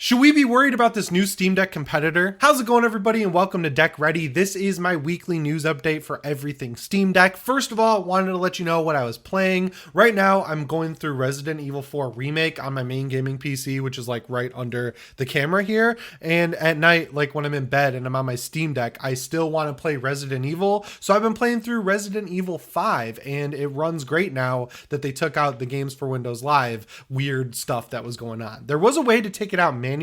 Should we be worried about this new Steam Deck competitor? How's it going, everybody, and welcome to Deck Ready. This is my weekly news update for everything Steam Deck. First of all, wanted to let you know what I was playing. Right now, I'm going through Resident Evil 4 Remake on my main gaming PC, which is like right under the camera here. And at night, like when I'm in bed and I'm on my Steam Deck, I still want to play Resident Evil. So I've been playing through Resident Evil 5, and it runs great now that they took out the Games for Windows Live weird stuff that was going on. There was a way to take it out manually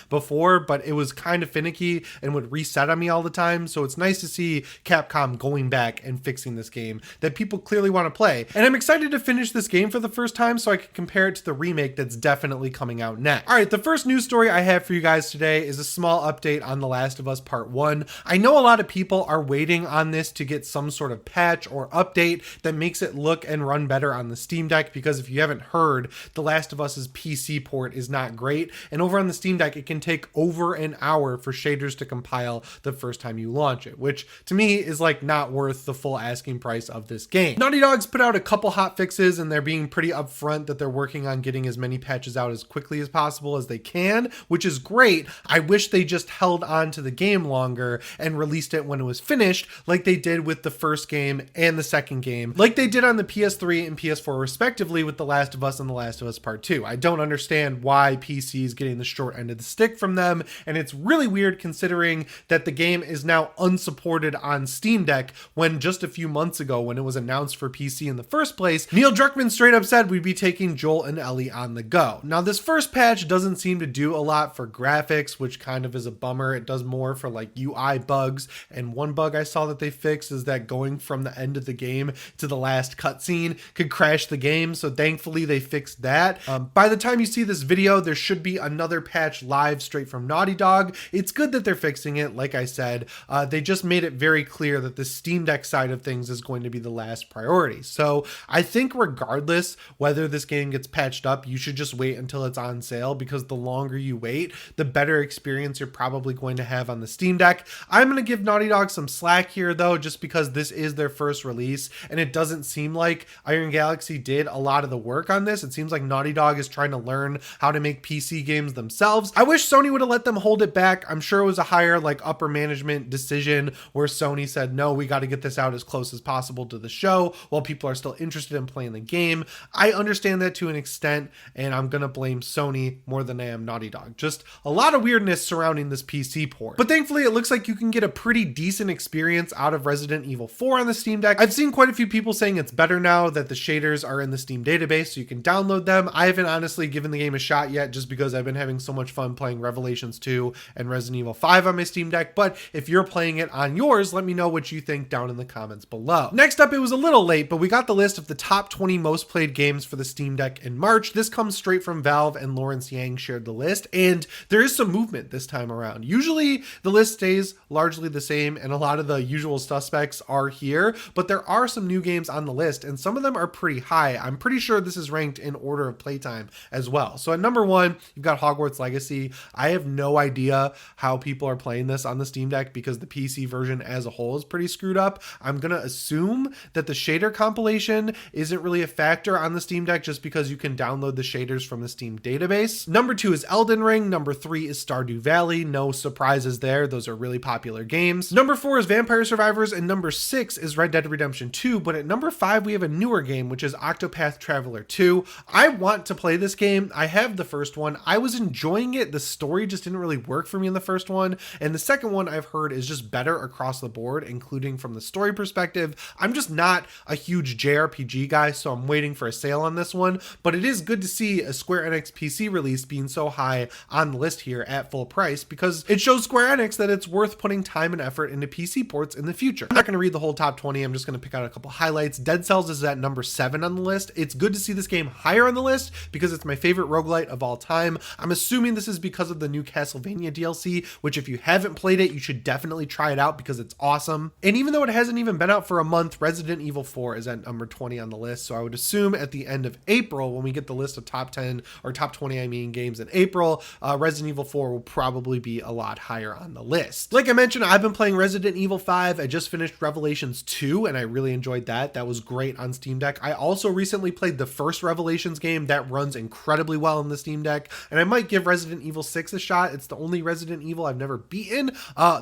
before, but it was kind of finicky and would reset on me all the time. So it's nice to see Capcom going back and fixing this game that people clearly want to play. And I'm excited to finish this game for the first time so I can compare it to the remake that's definitely coming out next. All right, the first news story I have for you guys today is a small update on The Last of Us Part 1. I know a lot of people are waiting on this to get some sort of patch or update that makes it look and run better on the Steam Deck, because if you haven't heard, The Last of Us's PC port is not great. And over on the Steam Deck, it can take over an hour for shaders to compile the first time you launch it, which to me is like not worth the full asking price of this game. Naughty Dog's put out a couple hot fixes, and they're being pretty upfront that they're working on getting as many patches out as quickly as possible as they can, which is great. I wish they just held on to the game longer and released it when it was finished, like they did with the first game and the second game, like they did on the PS3 and PS4 respectively with The Last of Us and The Last of Us Part 2. I don't understand why PC is getting the short end of the stick from them, and it's really weird considering that the game is now unsupported on Steam Deck when just a few months ago, when it was announced for PC in the first place, Neil Druckmann straight up said we'd be taking Joel and Ellie on the go. Now, this first patch doesn't seem to do a lot for graphics, which kind of is a bummer. It does more for like UI bugs, and one bug I saw that they fixed is that going from the end of the game to the last cutscene could crash the game, so thankfully they fixed that. By the time you see this video, there should be another patch live straight from Naughty Dog. It's good that they're fixing it. Like I said, they just made it very clear that the Steam Deck side of things is going to be the last priority. So I think regardless whether this game gets patched up, you should just wait until it's on sale, because the longer you wait, the better experience you're probably going to have on the Steam Deck. I'm going to give Naughty Dog some slack here though, just because this is their first release, and it doesn't seem like Iron Galaxy did a lot of the work on this. It seems like Naughty Dog is trying to learn how to make PC games themselves. I wish Sony would have let them hold it back. I'm sure it was a higher like upper management decision where Sony said, no, we got to get this out as close as possible to the show while people are still interested in playing the game. I understand that to an extent, and I'm going to blame Sony more than I am Naughty Dog. Just a lot of weirdness surrounding this PC port. But thankfully, it looks like you can get a pretty decent experience out of Resident Evil 4 on the Steam Deck. I've seen quite a few people saying it's better now that the shaders are in the Steam database, so you can download them. I haven't honestly given the game a shot yet, just because I've been having so much fun playing Revelations 2 and Resident Evil 5 on my Steam Deck. But if you're playing it on yours, let me know what you think down in the comments below. Next up, it was a little late, but we got the list of the top 20 most played games for the Steam Deck in March. This comes straight from Valve, and Lawrence Yang shared the list, and there is some movement this time around. Usually the list stays largely the same, and a lot of the usual suspects are here, but there are some new games on the list, and some of them are pretty high. I'm pretty sure this is ranked in order of playtime as well. So at number 1, you've got Hogwarts Legacy. I have no idea how people are playing this on the Steam Deck, because the PC version as a whole is pretty screwed up. I'm gonna assume that the shader compilation isn't really a factor on the Steam Deck, just because you can download the shaders from the Steam database. Number 2 is Elden Ring. Number 3 is Stardew Valley. No surprises there. Those are really popular games. Number 4 is Vampire Survivors, and number 6 is Red Dead Redemption 2. But at number 5, we have a newer game, which is Octopath Traveler 2. I want to play this game. I have the first one. I was enjoying it. The story just didn't really work for me in the first one. And the second one I've heard is just better across the board, including from the story perspective. I'm just not a huge JRPG guy, so I'm waiting for a sale on this one. But it is good to see a Square Enix PC release being so high on the list here at full price, because it shows Square Enix that it's worth putting time and effort into PC ports in the future. I'm not going to read the whole top 20. I'm just going to pick out a couple highlights. Dead Cells is at number 7 on the list. It's good to see this game higher on the list because it's my favorite roguelite of all time. I'm assuming this is because of the new Castlevania DLC, which if you haven't played it, you should definitely try it out because it's awesome. And even though it hasn't even been out for a month, Resident Evil 4 is at number 20 on the list. So I would assume at the end of April, when we get the list of top 10 or top 20, I mean, games in April, Resident Evil 4 will probably be a lot higher on the list. Like I mentioned, I've been playing Resident Evil 5. I just finished Revelations 2 and I really enjoyed that. That was great on Steam Deck. I also recently played the first Revelations game that runs incredibly well on the Steam Deck, and I might give give Resident Evil 6 a shot. It's the only Resident Evil I've never beaten.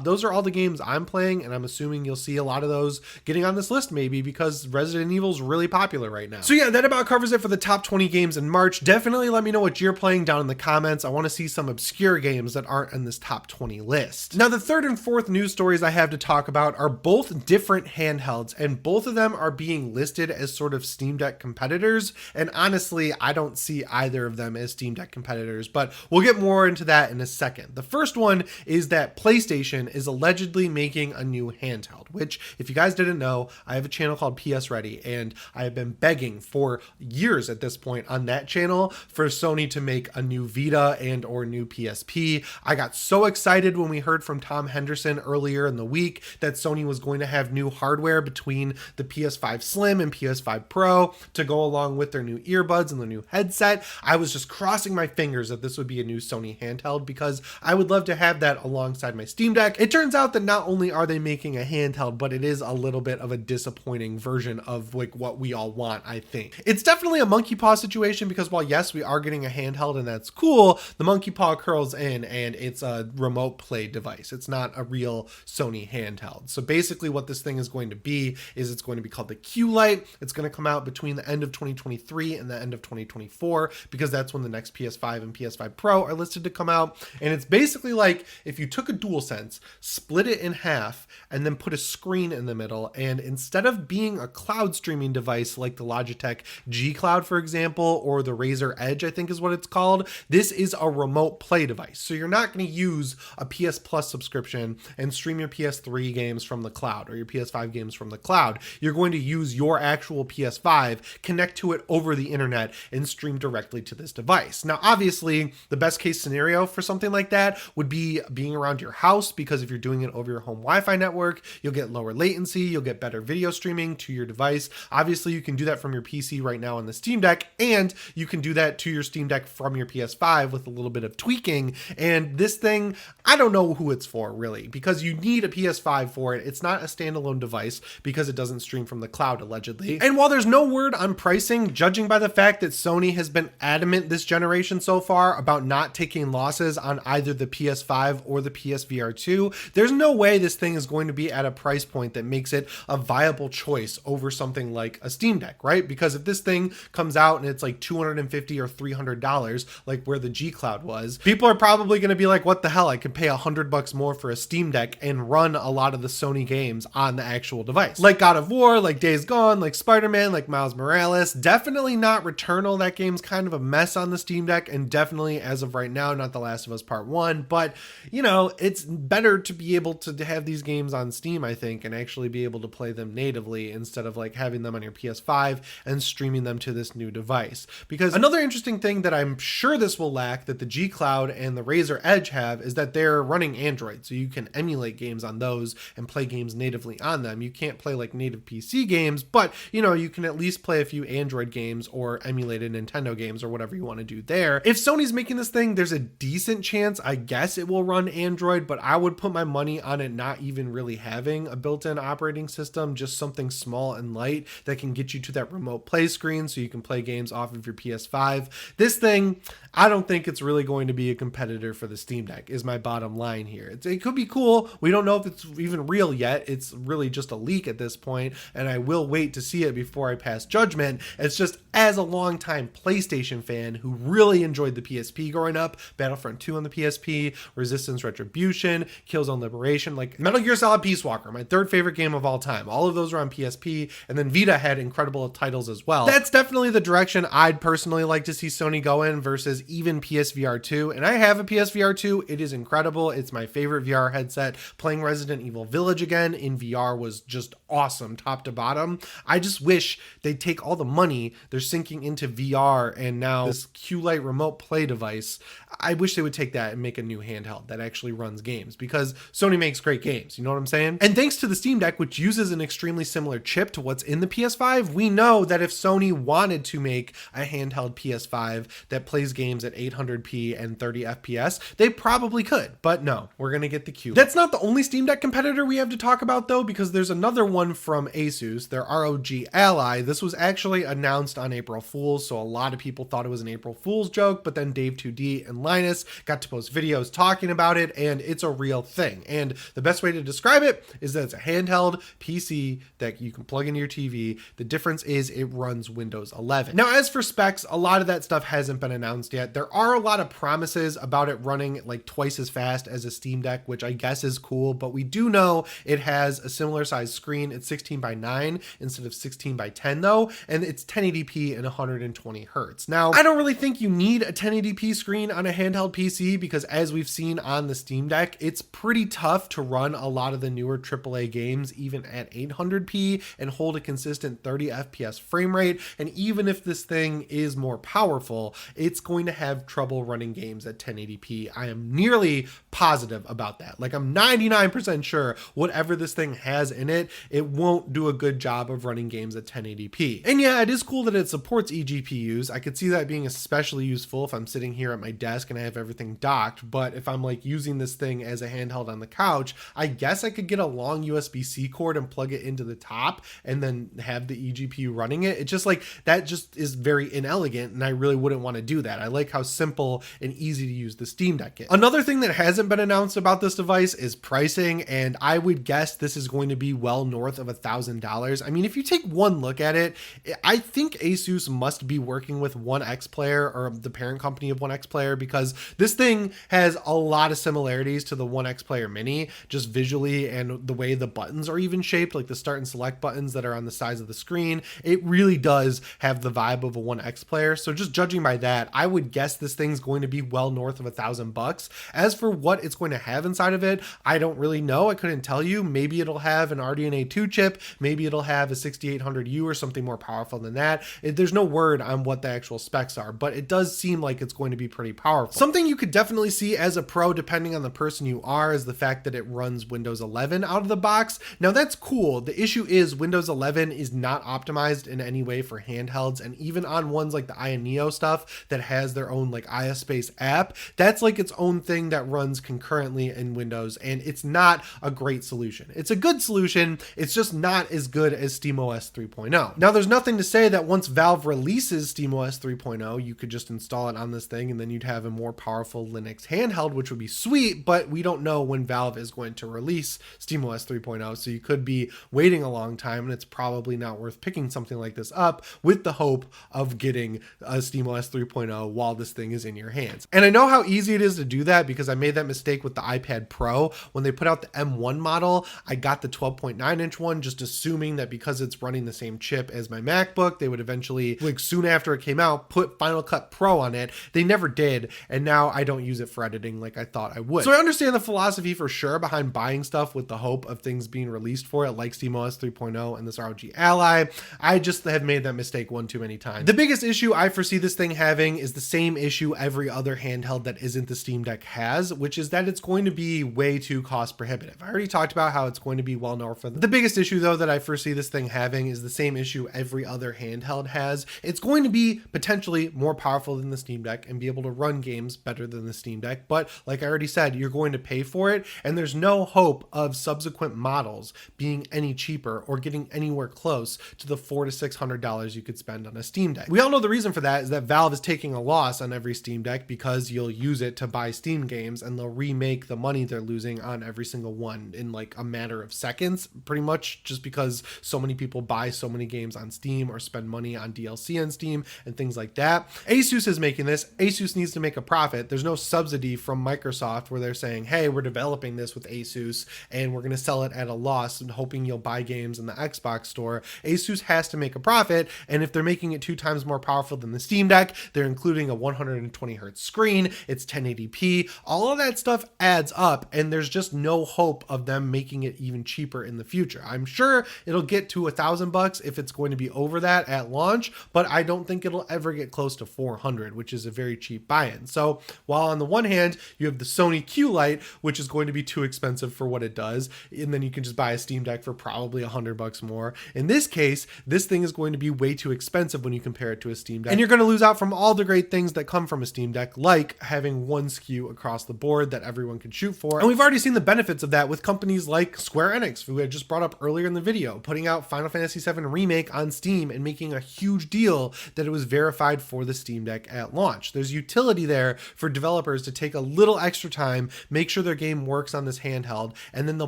Those are all the games I'm playing, and I'm assuming you'll see a lot of those getting on this list maybe because Resident Evil is really popular right now. So yeah, that about covers it for the top 20 games in March. Definitely let me know what you're playing down in the comments. I want to see some obscure games that aren't in this top 20 list. Now, the third and fourth news stories I have to talk about are both different handhelds, and both of them are being listed as sort of Steam Deck competitors. And honestly, I don't see either of them as Steam Deck competitors, but we'll get more into that in a second. The first one is that PlayStation is allegedly making a new handheld, which, if you guys didn't know, I have a channel called PS Ready, and I have been begging for years at this point on that channel for Sony to make a new Vita and or new PSP. I got so excited when we heard from Tom Henderson earlier in the week that Sony was going to have new hardware between the PS5 Slim and PS5 Pro to go along with their new earbuds and the new headset. I was just crossing my fingers that this would be a new Sony handheld because I would love to have that alongside my Steam Deck. It turns out that not only are they making a handheld, but it is a little bit of a disappointing version of like what we all want, I think. It's definitely a monkey paw situation because while yes, we are getting a handheld and that's cool, the monkey paw curls in and it's a remote play device. It's not a real Sony handheld. So basically what this thing is going to be is it's going to be called the Q Lite. It's going to come out between the end of 2023 and the end of 2024 because that's when the next PS5 and PS5 Pro are listed to come out. And it's basically like if you took a DualSense, split it in half, and then put a screen in the middle, and instead of being a cloud streaming device like the Logitech G Cloud, for example, or the Razer Edge, I think is what it's called, this is a remote play device. So you're not going to use a PS Plus subscription and stream your PS3 games from the cloud or your PS5 games from the cloud. You're going to use your actual PS5, connect to it over the internet, and stream directly to this device. Now, obviously, the best case scenario for something like that would be being around your house, because if you're doing it over your home Wi-Fi network, you'll get lower latency, you'll get better video streaming to your device. Obviously, you can do that from your PC right now on the Steam Deck, and you can do that to your Steam Deck from your PS5 with a little bit of tweaking. And this thing, I don't know who it's for really, because you need a PS5 for it. It's not a standalone device because it doesn't stream from the cloud allegedly. And while there's no word on pricing, judging by the fact that Sony has been adamant this generation so far about not taking losses on either the PS5 or the PSVR 2, there's no way this thing is going to be at a price point that makes it a viable choice over something like a Steam Deck, right? Because if this thing comes out and it's like $250 or $300, like where the G Cloud was, people are probably going to be like, what the hell? I could pay $100 more for a Steam Deck and run a lot of the Sony games on the actual device. Like God of War, like Days Gone, like Spider-Man, like Miles Morales. Definitely not Returnal. That game's kind of a mess on the Steam Deck, and definitely as of right now, not The Last of Us Part 1, but you know, it's better to be able to have these games on Steam, I think, and actually be able to play them natively instead of like having them on your PS5 and streaming them to this new device. Because another interesting thing that I'm sure this will lack that the G Cloud and the Razer Edge have is that they're running Android, so you can emulate games on those and play games natively on them. You can't play like native PC games, but you know, you can at least play a few Android games or emulated Nintendo games or whatever you want to do there. If Sony's making this thing, there's a decent chance, I guess, it will run Android, but I would put my money on it not even really having a built-in operating system, just something small and light that can get you to that remote play screen so you can play games off of your PS5. This thing, I don't think it's really going to be a competitor for the Steam Deck, is my bottom line here. It could be cool. We don't know if it's even real yet. It's really just a leak at this point, and I will wait to see it before I pass judgment. It's just, as a longtime PlayStation fan who really enjoyed the PSP growing up, Battlefront 2 on the PSP, Resistance Retribution, Killzone Liberation, like Metal Gear Solid Peace Walker, my third favorite game of all time. All of those were on PSP, and then Vita had incredible titles as well. That's definitely the direction I'd personally like to see Sony go in versus even PSVR 2. And I have a PSVR 2. It is incredible. It's my favorite VR headset. Playing Resident Evil Village again in VR was just awesome, top to bottom. I just wish they'd take all the money they're sinking into VR and now this Q Lite remote play device. I wish they would take that and make a new handheld that actually runs games, because Sony makes great games. You know what I'm saying? And thanks to the Steam Deck, which uses an extremely similar chip to what's in the PS5, we know that if Sony wanted to make a handheld PS5 that plays games at 800p and 30 FPS, they probably could, but no, we're going to get the Q. That's not the only Steam Deck competitor we have to talk about though, because there's another one from Asus, their ROG Ally. This was actually announced on April Fool's, so a lot of people thought it was an April Fool's joke, but then Dave2D Dave2D and Linus got to post videos talking about it, and it's a real thing. And the best way to describe it is that it's a handheld PC that you can plug into your TV. The difference is it runs Windows 11. Now, as for specs, a lot of that stuff hasn't been announced yet. There are a lot of promises about it running like twice as fast as a Steam Deck, which I guess is cool, but we do know it has a similar size screen. It's 16:9 instead of 16:10 though, and it's 1080p and 120 hertz. Now, I don't really think you need a 1080p screen on a handheld PC because, as we've seen on the Steam Deck, it's pretty tough to run a lot of the newer AAA games even at 800p and hold a consistent 30 FPS frame rate. And even if this thing is more powerful, it's going to have trouble running games at 1080p. I am nearly positive about that. Like, I'm 99% sure whatever this thing has in it, it won't do a good job of running games at 1080p. And yeah, it is cool that it supports eGPUs. I could see that being especially useful if I'm sitting here at my desk and I have everything docked, but if I'm like using this thing as a handheld on the couch, I guess I could get a long USB-C cord and plug it into the top and then have the eGPU running it. It's just like, that just is very inelegant, and I really wouldn't want to do that. I like how simple and easy to use the Steam Deck is. Another thing that hasn't been announced about this device is pricing, and I would guess this is going to be well north of $1,000. I mean, if you take one look at it, I think Asus must be working with One X Player, or the parent company of One X Player, because this thing has a lot of similarities to the One X Player Mini, just visually, and the way the buttons are even shaped, like the start and select buttons that are on the sides of the screen. It really does have the vibe of a One X Player. So just judging by that, I would guess this thing's going to be well north of $1,000. As for what it's going to have inside of it, I don't really know. I couldn't tell you. Maybe it'll have an RDNA 2 chip. Maybe it'll have a 6800U or something more powerful than that. There's no word on what the actual specs are, but it does seem like it's going to be pretty powerful. Something you could definitely see as a pro, depending on the person you are, is the fact that it runs Windows 11 out of the box. Now, that's cool. The issue is Windows 11 is not optimized in any way for handhelds, and even on ones like the Neo stuff that has their own like ISpace app, that's like its own thing that runs concurrently in Windows, and it's not a great solution. It's a good solution, it's just not as good as SteamOS 3.0. Now, there's nothing to say that once Valve releases SteamOS 3.0, you could just install it on this thing and then you'd have a more powerful Linux handheld, which would be sweet, but we don't know when Valve is going to release SteamOS 3.0, so you could be waiting a long time, and it's probably not worth picking something like this up with the hope of getting a SteamOS 3.0 while this thing is in your hands. And I know how easy it is to do that because I made that mistake with the iPad Pro. When they put out the M1 model, I got the 12.9 inch one, just assuming that because it's running the same chip as my MacBook, they would eventually, like soon after it came out, put Final Cut Pro on it. They never did, and now I don't use it for editing like I thought I would. So I understand the philosophy for sure behind buying stuff with the hope of things being released for it, like SteamOS 3.0 and this ROG Ally. I just have made that mistake one too many times. The biggest issue I foresee this thing having is the same issue every other handheld that isn't the Steam Deck has, which is that it's going to be way too cost prohibitive. I already talked about how it's going to be well north of. The biggest issue though that I foresee this thing having is the same issue every other handheld has. It's going to be potentially more powerful than the Steam Deck and be able to run games better than the Steam Deck, but like I already said, you're going to pay for it, and there's no hope of subsequent models being any cheaper or getting anywhere close to the $400 to $600 you could spend on a Steam Deck. We all know the reason for that is that Valve is taking a loss on every Steam Deck because you'll use it to buy Steam games, and they'll remake the money they're losing on every single one in like a matter of seconds, pretty much, just because so many people buy so many games on Steam or spend money on DLC on Steam and things like that. Asus is making this. Asus needs to make a profit. There's no subsidy from Microsoft where they're saying, hey, we're developing this with Asus and we're going to sell it at a loss and hoping you'll buy games in the Xbox store. Asus has to make a profit, and if they're making it 2 times more powerful than the Steam Deck, they're including a 120 hertz screen, it's 1080p, all of that stuff adds up, and there's just no hope of them making it even cheaper in the future. I'm sure it'll get to $1,000 if it's going to be over that at launch, but I don't think it'll ever get close to 400, which is a very cheap buy-in. So while on the one hand, you have the Sony Q Lite, which is going to be too expensive for what it does, and then you can just buy a Steam Deck for probably $100 more. In this case, this thing is going to be way too expensive when you compare it to a Steam Deck, and you're going to lose out from all the great things that come from a Steam Deck, like having one SKU across the board that everyone can shoot for. And we've already seen the benefits of that with companies like Square Enix, who I just brought up earlier in the video, putting out Final Fantasy VII Remake on Steam and making a huge deal that it was verified for the Steam Deck at launch. There's there's utility there for developers to take a little extra time, make sure their game works on this handheld, and then they'll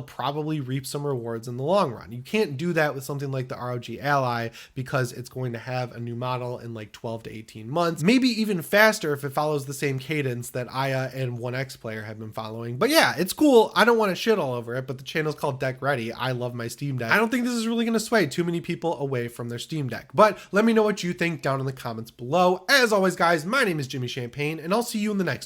probably reap some rewards in the long run. You can't do that with something like the ROG Ally because it's going to have a new model in like 12 to 18 months, maybe even faster if it follows the same cadence that Aya and 1X Player have been following. But yeah, it's cool. I don't want to shit all over it, but the channel's called Deck Ready. I love my Steam Deck. I don't think this is really going to sway too many people away from their Steam Deck, but let me know what you think down in the comments below. As always, guys, my name is Jimmy Champagne, and I'll see you in the next one.